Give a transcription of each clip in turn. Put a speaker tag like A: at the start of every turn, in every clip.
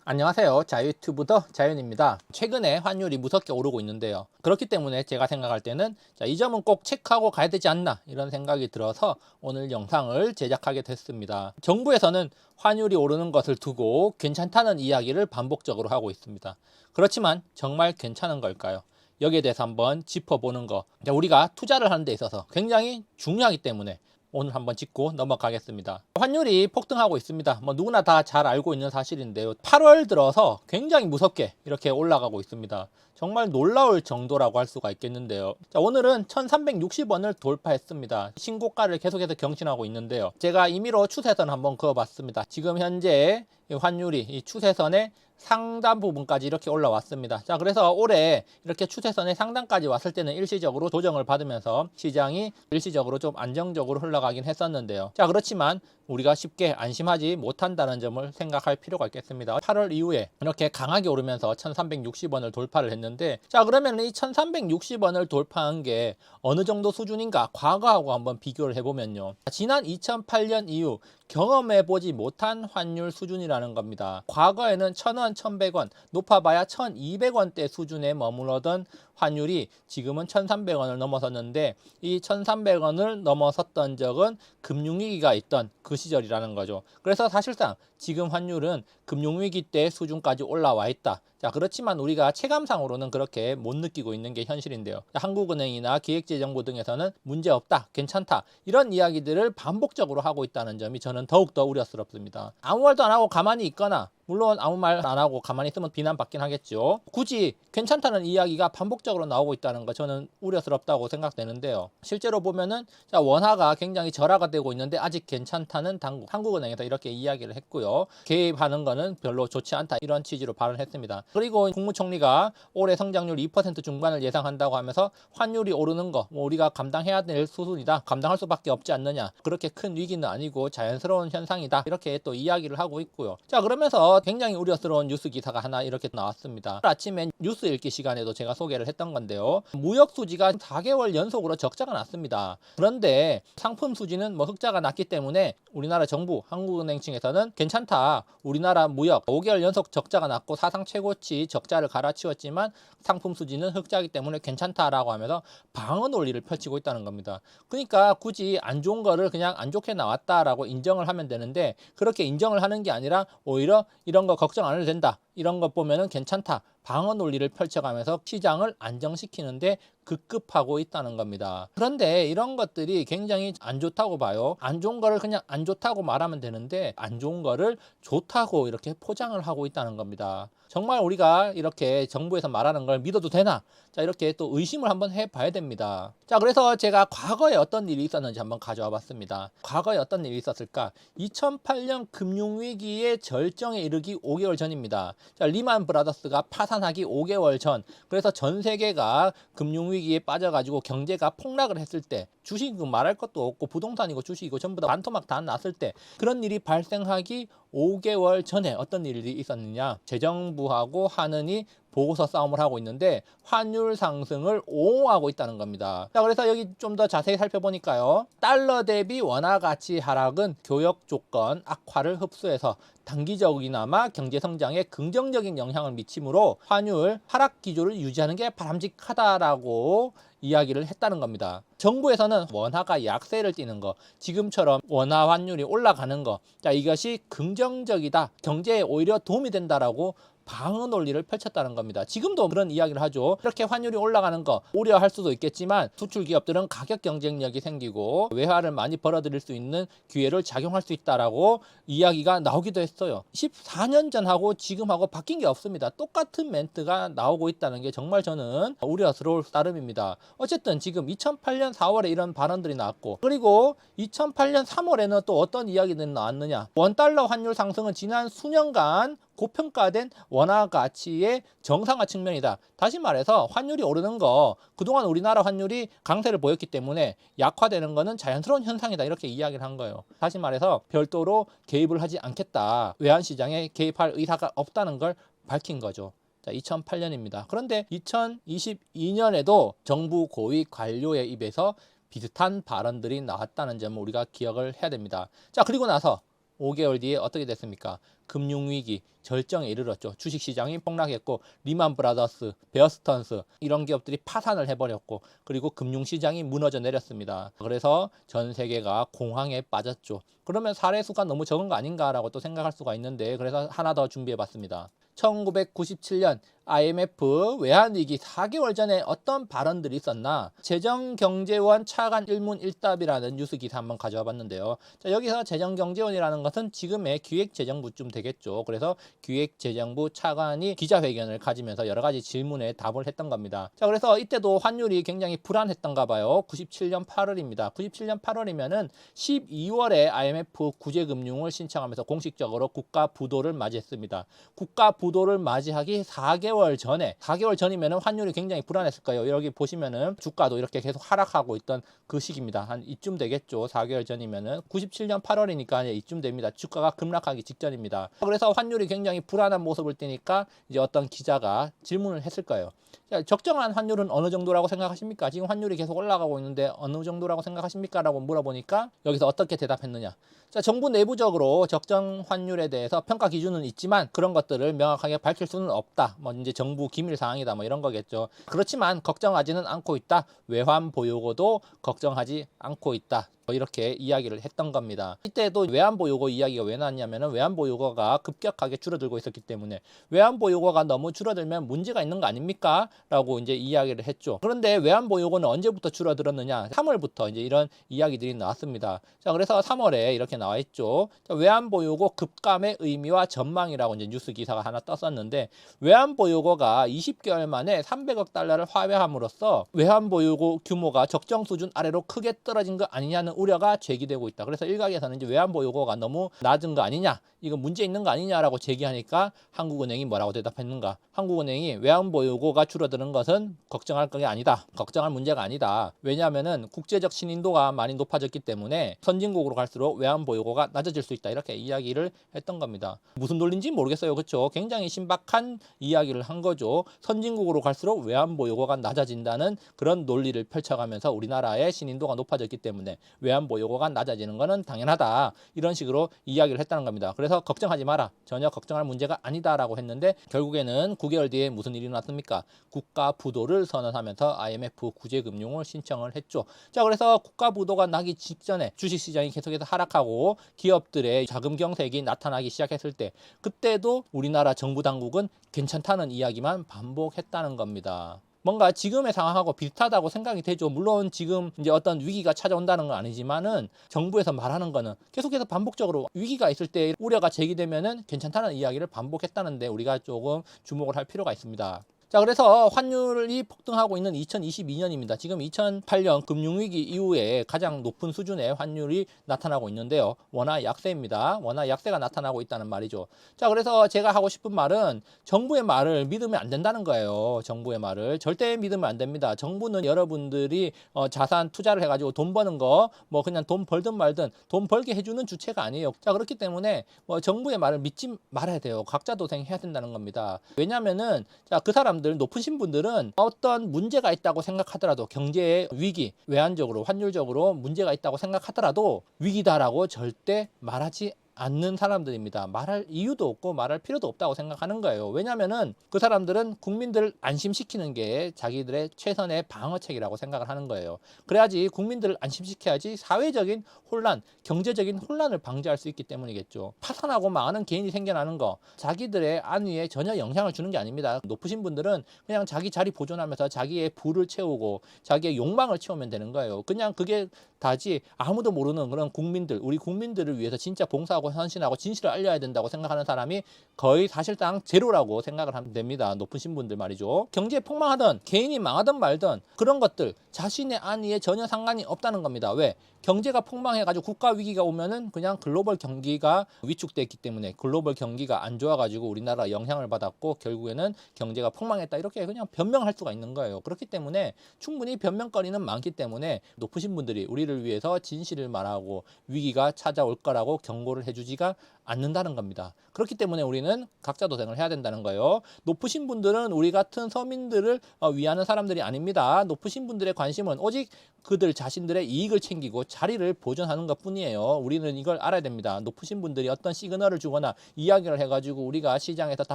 A: 안녕하세요. 자유튜브더 자윤입니다. 최근에 환율이 무섭게 오르고 있는데요. 그렇기 때문에 제가 생각할 때는 이 점은 꼭 체크하고 가야 되지 않나 이런 생각이 들어서 오늘 영상을 제작하게 됐습니다. 정부에서는 환율이 오르는 것을 두고 괜찮다는 이야기를 반복적으로 하고 있습니다. 그렇지만 정말 괜찮은 걸까요? 여기에 대해서 한번 짚어보는 거, 우리가 투자를 하는 데 있어서 굉장히 중요하기 때문에 오늘 한번 짚고 넘어가겠습니다. 환율이 폭등하고 있습니다. 누구나 다 잘 알고 있는 사실인데요. 8월 들어서 굉장히 무섭게 이렇게 올라가고 있습니다. 정말 놀라울 정도라고 할 수가 있겠는데요. 오늘은 1360원을 돌파했습니다. 신고가를 계속해서 경신하고 있는데요. 제가 임의로 추세선 한번 그어봤습니다. 지금 현재 환율이 이 추세선의 상단 부분까지 이렇게 올라왔습니다. 그래서 올해 이렇게 추세선의 상단까지 왔을 때는 일시적으로 조정을 받으면서 시장이 일시적으로 좀 안정적으로 흘러가긴 했었는데요. 그렇지만 우리가 쉽게 안심하지 못한다는 점을 생각할 필요가 있겠습니다. 8월 이후에 이렇게 강하게 오르면서 1360원을 돌파를 했는데, 그러면 이 1360원을 돌파한 게 어느 정도 수준인가 과거하고 한번 비교를 해보면요, 지난 2008년 이후 경험해보지 못한 환율 수준이라는 겁니다. 과거에는 1000원, 1100원, 높아봐야 1200원대 수준에 머무르던 환율이 지금은 1300원을 넘어섰는데, 이 1300원을 넘어섰던 적은 금융위기가 있던 그 시절이라는 거죠. 그래서 사실상 지금 환율은 금융위기 때 수준까지 올라와 있다. 그렇지만 우리가 체감상으로는 그렇게 못 느끼고 있는 게 현실인데요. 한국은행이나 기획재정부 등에서는 문제없다, 괜찮다, 이런 이야기들을 반복적으로 하고 있다는 점이 저는 더욱더 우려스럽습니다. 아무 말도 안 하고 가만히 있거나, 물론 아무 말 안 하고 가만히 있으면 비난받긴 하겠죠. 굳이 괜찮다는 이야기가 반복적으로 나오고 있다는 거 저는 우려스럽다고 생각되는데요. 실제로 보면은 원화가 굉장히 절하가 되고 있는데 아직 괜찮다는 당국, 한국은행에서 이렇게 이야기를 했고요. 개입하는 거는 별로 좋지 않다, 이런 취지로 발언했습니다. 그리고 국무총리가 올해 성장률 2% 중반을 예상한다고 하면서 환율이 오르는 거 우리가 감당해야 될 수준이다, 감당할 수밖에 없지 않느냐, 그렇게 큰 위기는 아니고 자연스러운 현상이다, 이렇게 또 이야기를 하고 있고요. 그러면서 굉장히 우려스러운 뉴스 기사가 하나 이렇게 나왔습니다. 아침에 뉴스 읽기 시간에도 제가 소개를 했던 건데요. 무역 수지가 4개월 연속으로 적자가 났습니다. 그런데 상품 수지는 흑자가 났기 때문에 우리나라 정부, 한국은행 측에서는 괜찮다, 우리나라 무역 5개월 연속 적자가 났고 사상 최고치 적자를 갈아치웠지만 상품 수지는 흑자이기 때문에 괜찮다라고 하면서 방어 논리를 펼치고 있다는 겁니다. 그러니까 굳이 안 좋은 거를 그냥 안 좋게 나왔다라고 인정을 하면 되는데, 그렇게 인정을 하는 게 아니라 오히려 이런 거 걱정 안 해도 된다, 이런 것 보면은 괜찮다, 방어 논리를 펼쳐가면서 시장을 안정시키는데 급급하고 있다는 겁니다. 그런데 이런 것들이 굉장히 안 좋다고 봐요. 안 좋은 거를 그냥 안 좋다고 말하면 되는데 안 좋은 거를 좋다고 이렇게 포장을 하고 있다는 겁니다. 정말 우리가 이렇게 정부에서 말하는 걸 믿어도 되나? 이렇게 또 의심을 한번 해봐야 됩니다. 그래서 제가 과거에 어떤 일이 있었는지 한번 가져와 봤습니다. 과거에 어떤 일이 있었을까? 2008년 금융위기의 절정에 이르기 5개월 전입니다. 리만 브라더스가 파산하기 5개월 전, 그래서 전 세계가 금융위기에 빠져가지고 경제가 폭락을 했을 때, 주식은 말할 것도 없고 부동산이고 주식이고 전부 다 반토막 다 났을 때, 그런 일이 발생하기 5개월 전에 어떤 일이 있었느냐, 재정부하고 하느니 보고서 싸움을 하고 있는데 환율 상승을 옹호하고 있다는 겁니다. 그래서 여기 좀 더 자세히 살펴보니까요, 달러 대비 원화 가치 하락은 교역 조건 악화를 흡수해서 단기적이나마 경제 성장에 긍정적인 영향을 미치므로 환율 하락 기조를 유지하는 게 바람직하다라고 이야기를 했다는 겁니다. 정부에서는 원화가 약세를 띠는 거, 지금처럼 원화 환율이 올라가는 거, 이것이 긍정적이다, 경제에 오히려 도움이 된다라고 방어 논리를 펼쳤다는 겁니다. 지금도 그런 이야기를 하죠. 이렇게 환율이 올라가는 거 우려할 수도 있겠지만 수출 기업들은 가격 경쟁력이 생기고 외화를 많이 벌어들일 수 있는 기회를 작용할 수 있다라고 이야기가 나오기도 했어요. 14년 전하고 지금하고 바뀐 게 없습니다. 똑같은 멘트가 나오고 있다는 게 정말 저는 우려스러울 따름입니다. 어쨌든 지금 2008년 4월에 이런 발언들이 나왔고, 그리고 2008년 3월에는 또 어떤 이야기들이 나왔느냐, 원달러 환율 상승은 지난 수년간 고평가된 원화 가치의 정상화 측면이다. 다시 말해서 환율이 오르는 거, 그동안 우리나라 환율이 강세를 보였기 때문에 약화되는 거는 자연스러운 현상이다, 이렇게 이야기를 한 거예요. 다시 말해서 별도로 개입을 하지 않겠다, 외환시장에 개입할 의사가 없다는 걸 밝힌 거죠. 2008년입니다. 그런데 2022년에도 정부 고위 관료의 입에서 비슷한 발언들이 나왔다는 점을 우리가 기억을 해야 됩니다. 그리고 나서 5개월 뒤에 어떻게 됐습니까? 금융위기 절정에 이르렀죠. 주식시장이 폭락했고 리만 브라더스, 베어스턴스 이런 기업들이 파산을 해버렸고 그리고 금융시장이 무너져 내렸습니다. 그래서 전 세계가 공황에 빠졌죠. 그러면 사례수가 너무 적은 거 아닌가라고 또 생각할 수가 있는데 그래서 하나 더 준비해봤습니다. 1997년 IMF 외환위기 4개월 전에 어떤 발언들이 있었나 재정경제원 차관 일문일답이라는 뉴스기사 한번 가져와 봤는데요. 자, 여기서 재정경제원이라는 것은 지금의 기획재정부쯤 되겠죠. 그래서 기획재정부 차관이 기자회견을 가지면서 여러 가지 질문에 답을 했던 겁니다. 자, 그래서 이때도 환율이 굉장히 불안했던가 봐요. 97년 8월입니다. 97년 8월이면은 12월에 IMF 구제금융을 신청하면서 공식적으로 국가 부도를 맞이했습니다. 국가 부도를 맞이하기 4개월 전이면은 환율이 굉장히 불안했을 거예요. 여기 보시면은 주가도 이렇게 계속 하락하고 있던 그 시기입니다. 한 이쯤 되겠죠. 4개월 전이면은 97년 8월이니까 이쯤 됩니다. 주가가 급락하기 직전입니다. 그래서 환율이 굉장히 불안한 모습을 띠니까 이제 어떤 기자가 질문을 했을 거예요. 자, 적정한 환율은 어느 정도라고 생각하십니까? 지금 환율이 계속 올라가고 있는데 어느 정도라고 생각하십니까? 라고 물어보니까 여기서 어떻게 대답했느냐? 자, 정부 내부적으로 적정 환율에 대해서 평가 기준은 있지만 그런 것들을 명확하게 밝힐 수는 없다. 뭐 이제 정부 기밀 사항이다. 뭐 이런 거겠죠. 그렇지만 걱정하지는 않고 있다. 외환 보유고도 걱정하지 않고 있다. 이렇게 이야기를 했던 겁니다. 이때도 외환보유고 이야기가 왜 나왔냐면 외환보유고가 급격하게 줄어들고 있었기 때문에 외환보유고가 너무 줄어들면 문제가 있는 거 아닙니까? 라고 이제 이야기를 했죠. 그런데 외환보유고는 언제부터 줄어들었느냐? 3월부터 이제 이런 이야기들이 나왔습니다. 자, 그래서 3월에 이렇게 나와 있죠. 자, 외환보유고 급감의 의미와 전망이라고 이제 뉴스 기사가 하나 떴었는데 외환보유고가 20개월 만에 300억 달러를 화폐함으로써 외환보유고 규모가 적정 수준 아래로 크게 떨어진 거 아니냐는 우려가 제기되고 있다. 그래서 일각에서는 이제 외환보유고가 너무 낮은 거 아니냐, 이거 문제 있는 거 아니냐라고 제기하니까 한국은행이 뭐라고 대답했는가? 한국은행이 외환보유고가 줄어드는 것은 걱정할 게 아니다. 걱정할 문제가 아니다. 왜냐하면은 국제적 신인도가 많이 높아졌기 때문에 선진국으로 갈수록 외환보유고가 낮아질 수 있다. 이렇게 이야기를 했던 겁니다. 무슨 논리인지 모르겠어요. 그렇죠? 굉장히 신박한 이야기를 한 거죠. 선진국으로 갈수록 외환보유고가 낮아진다는 그런 논리를 펼쳐가면서 우리나라의 신인도가 높아졌기 때문에 외환보유고가 낮아지는 것은 당연하다. 이런 식으로 이야기를 했다는 겁니다. 그래서 걱정하지 마라. 전혀 걱정할 문제가 아니다라고 했는데 결국에는 9개월 뒤에 무슨 일이 났습니까? 국가 부도를 선언하면서 IMF 구제금융을 신청을 했죠. 자, 그래서 국가 부도가 나기 직전에 주식시장이 계속해서 하락하고 기업들의 자금 경색이 나타나기 시작했을 때 그때도 우리나라 정부 당국은 괜찮다는 이야기만 반복했다는 겁니다. 뭔가 지금의 상황하고 비슷하다고 생각이 되죠. 물론 지금 이제 어떤 위기가 찾아온다는 건 아니지만은 정부에서 말하는 거는 계속해서 반복적으로 위기가 있을 때 우려가 제기되면은 괜찮다는 이야기를 반복했다는데 우리가 조금 주목을 할 필요가 있습니다. 자, 그래서 환율이 폭등하고 있는 2022년입니다. 지금 2008년 금융위기 이후에 가장 높은 수준의 환율이 나타나고 있는데요. 원화 약세입니다. 원화 약세가 나타나고 있다는 말이죠. 자, 그래서 제가 하고 싶은 말은 정부의 말을 믿으면 안 된다는 거예요. 정부의 말을 절대 믿으면 안 됩니다. 정부는 여러분들이 자산 투자를 해가지고 돈 버는 거 뭐 그냥 돈 벌든 말든 돈 벌게 해주는 주체가 아니에요. 자, 그렇기 때문에 뭐 정부의 말을 믿지 말아야 돼요. 각자 도생해야 된다는 겁니다. 왜냐면은 자, 그 사람 높으신 분들은 어떤 문제가 있다고 생각하더라도 경제의 위기, 외환적으로 환율적으로 문제가 있다고 생각하더라도 위기다라고 절대 말하지 않는 사람들입니다. 말할 이유도 없고 말할 필요도 없다고 생각하는 거예요. 왜냐면은 그 사람들은 국민들을 안심시키는 게 자기들의 최선의 방어책이라고 생각을 하는 거예요. 그래야지 국민들을 안심시켜야지 사회적인 혼란, 경제적인 혼란을 방지할 수 있기 때문이겠죠. 파산하고 망하는 개인이 생겨나는 거 자기들의 안위에 전혀 영향을 주는 게 아닙니다. 높으신 분들은 그냥 자기 자리 보존하면서 자기의 부를 채우고 자기의 욕망을 채우면 되는 거예요. 그냥 그게 다지 아무도 모르는 그런 국민들, 우리 국민들을 위해서 진짜 봉사하고 헌신하고 진실을 알려야 된다고 생각하는 사람이 거의 사실상 제로라고 생각을 하면 됩니다. 높으신 분들 말이죠. 경제 폭망하든 개인이 망하든 말든 그런 것들 자신의 안위에 전혀 상관이 없다는 겁니다. 왜? 경제가 폭망해가지고 국가 위기가 오면은 그냥 글로벌 경기가 위축됐기 때문에 글로벌 경기가 안 좋아가지고 우리나라 영향을 받았고 결국에는 경제가 폭망했다 이렇게 그냥 변명할 수가 있는 거예요. 그렇기 때문에 충분히 변명거리는 많기 때문에 높으신 분들이 우리를 위해서 진실을 말하고 위기가 찾아올 거라고 경고를 해주지가 않는다는 겁니다. 그렇기 때문에 우리는 각자 도생을 해야 된다는 거예요. 높으신 분들은 우리 같은 서민들을 위하는 사람들이 아닙니다. 높으신 분들의 관심은 오직 그들 자신들의 이익을 챙기고 자리를 보존하는 것 뿐이에요. 우리는 이걸 알아야 됩니다. 높으신 분들이 어떤 시그널을 주거나 이야기를 해가지고 우리가 시장에서 다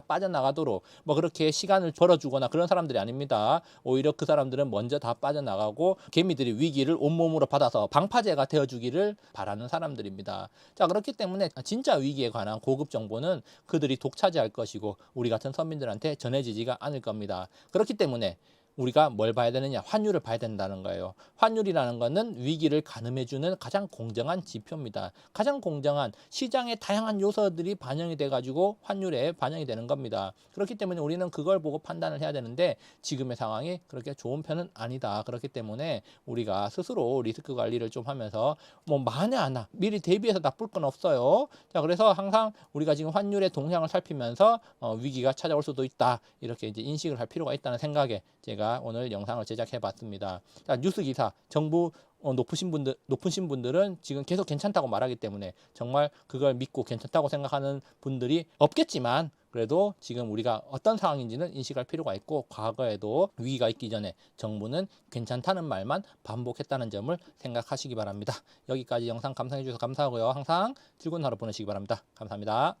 A: 빠져나가도록 뭐 그렇게 시간을 벌어주거나 그런 사람들이 아닙니다. 오히려 그 사람들은 먼저 다 빠져나가고 개미들이 위기를 온몸으로 받아서 방파제가 되어주기를 바라는 사람들입니다. 자, 그렇기 때문에 진짜 위기에 관한 고급 정보는 그들이 독차지할 것이고 우리 같은 서민들한테 전해지지가 않을 겁니다. 그렇기 때문에 우리가 뭘 봐야 되느냐? 환율을 봐야 된다는 거예요. 환율이라는 것은 위기를 가늠해주는 가장 공정한 지표입니다. 가장 공정한 시장의 다양한 요소들이 반영이 돼가지고 환율에 반영이 되는 겁니다. 그렇기 때문에 우리는 그걸 보고 판단을 해야 되는데 지금의 상황이 그렇게 좋은 편은 아니다. 그렇기 때문에 우리가 스스로 리스크 관리를 좀 하면서 뭐 만에 하나 미리 대비해서 나쁠 건 없어요. 자, 그래서 항상 우리가 지금 환율의 동향을 살피면서 위기가 찾아올 수도 있다. 이렇게 이제 인식을 할 필요가 있다는 생각에 제가 오늘 영상을 제작해 봤습니다. 자, 뉴스 기사 정부 높으신 분들은 지금 계속 괜찮다고 말하기 때문에 정말 그걸 믿고 괜찮다고 생각하는 분들이 없겠지만 그래도 지금 우리가 어떤 상황인지는 인식할 필요가 있고 과거에도 위기가 있기 전에 정부는 괜찮다는 말만 반복했다는 점을 생각하시기 바랍니다. 여기까지 영상 감상해 주셔서 감사하고요. 항상 즐거운 하루 보내시기 바랍니다. 감사합니다.